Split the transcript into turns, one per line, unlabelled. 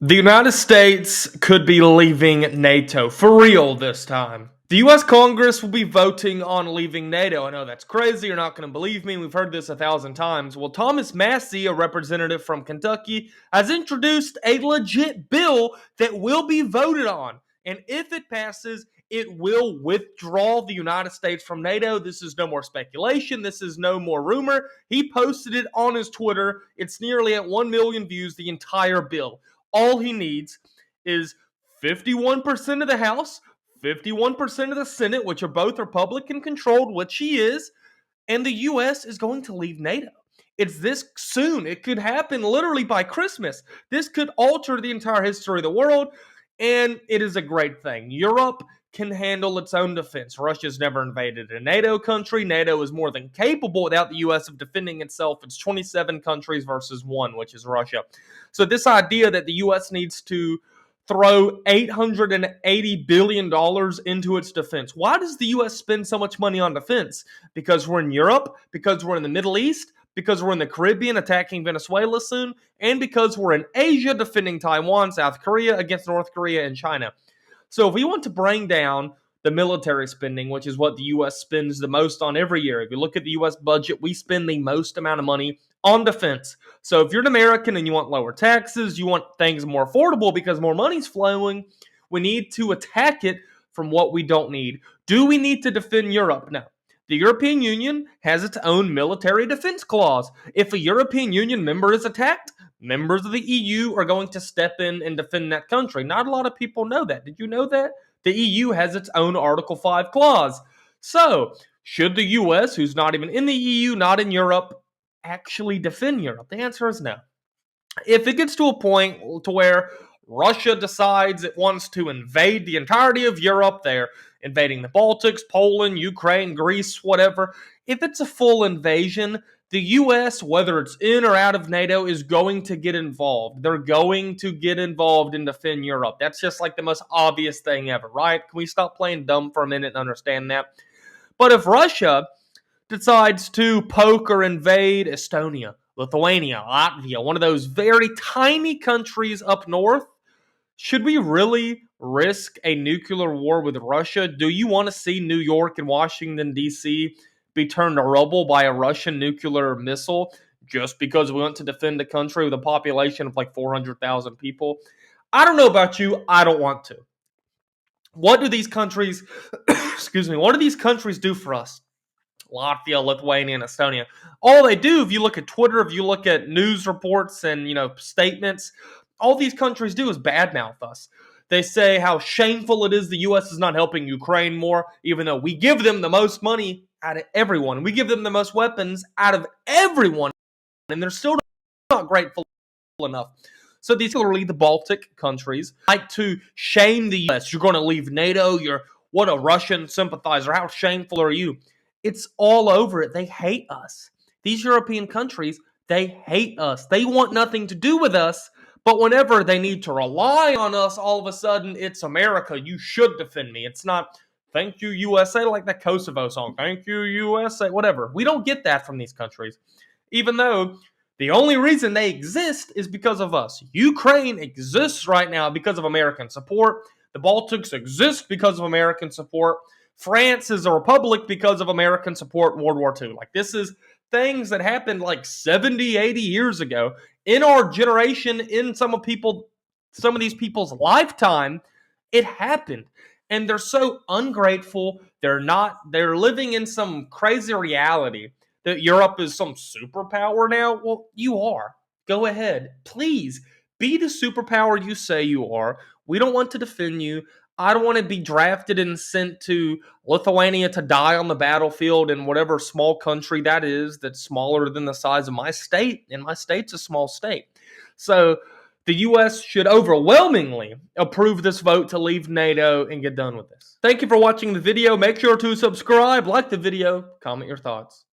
The United States could be leaving NATO for real this time. The US Congress will be voting on leaving NATO. I know that's crazy. You're not going to believe me. We've heard this 1,000 times. Well, Thomas Massie, a representative from Kentucky, has introduced a legit bill that will be voted on. And if it passes, it will withdraw the United States from NATO. This is no more speculation. This is no more rumor. He posted it on his Twitter. It's nearly at 1 million views, the entire bill. All he needs is 51% of the House, 51% of the Senate, which are both Republican controlled, which he is, and the U.S. is going to leave NATO. It's this soon. It could happen literally by Christmas. This could alter the entire history of the world, and it is a great thing. Europe can handle its own defense. Russia's never invaded a NATO country. NATO is more than capable without the U.S. of defending itself. It's 27 countries versus one, which is Russia. So this idea that the U.S. needs to throw $880 billion into its defense. Why does the U.S. spend so much money on defense? Because we're in Europe, because we're in the Middle East, because we're in the Caribbean attacking Venezuela soon, and because we're in Asia defending Taiwan, South Korea against North Korea and China. So if we want to bring down the military spending, which is what the U.S. spends the most on every year, if you look at the U.S. budget, we spend the most amount of money on defense. So if you're an American and you want lower taxes, you want things more affordable because more money's flowing, we need to attack it from what we don't need. Do we need to defend Europe? No. The European Union has its own military defense clause. If a European Union member is attacked, members of the EU are going to step in and defend that country. Not a lot of people know that. Did you know that? The EU has its own Article 5 clause. So, should the US, who's not even in the EU, not in Europe, actually defend Europe? The answer is no. If it gets to a point to where Russia decides it wants to invade the entirety of Europe, they're invading the Baltics, Poland, Ukraine, Greece, whatever. If it's a full invasion, the U.S., whether it's in or out of NATO, is going to get involved. They're going to get involved and defend Europe. That's just like the most obvious thing ever, right? Can we stop playing dumb for a minute and understand that? But if Russia decides to poke or invade Estonia, Lithuania, Latvia, one of those very tiny countries up north, should we really risk a nuclear war with Russia? Do you want to see New York and Washington, D.C. be turned to rubble by a Russian nuclear missile just because we want to defend a country with a population of like 400,000 people? I don't know about you. I don't want to. What do these countries, what do these countries do for us? Latvia, Lithuania, and Estonia. All they do, if you look at Twitter, if you look at news reports and statements, all these countries do is badmouth us. They say how shameful it is the U.S. is not helping Ukraine more, even though we give them the most money out of everyone. We give them the most weapons out of everyone, and they're still not grateful enough. So these are the Baltic countries like to shame the U.S. You're going to leave NATO. You're what a Russian sympathizer. How shameful are you? It's all over it. They hate us. These European countries, they hate us. They want nothing to do with us. But whenever they need to rely on us, all of a sudden, it's America. You should defend me. It's not, thank you, USA, like that Kosovo song. Thank you, USA, whatever. We don't get that from these countries. Even though the only reason they exist is because of us. Ukraine exists right now because of American support. The Baltics exist because of American support. France is a republic because of American support in World War II. Like, this is things that happened like 70, 80 years ago in our generation, in some of these people's lifetime. It happened. And they're so ungrateful. They're living in some crazy reality that Europe is some superpower now. Well, you are. Go ahead. Please be the superpower you say you are. We don't want to defend you. I don't want to be drafted and sent to Lithuania to die on the battlefield in whatever small country that is that's smaller than the size of my state, and my state's a small state. So the U.S. should overwhelmingly approve this vote to leave NATO and get done with this. Thank you for watching the video. Make sure to subscribe, like the video, comment your thoughts.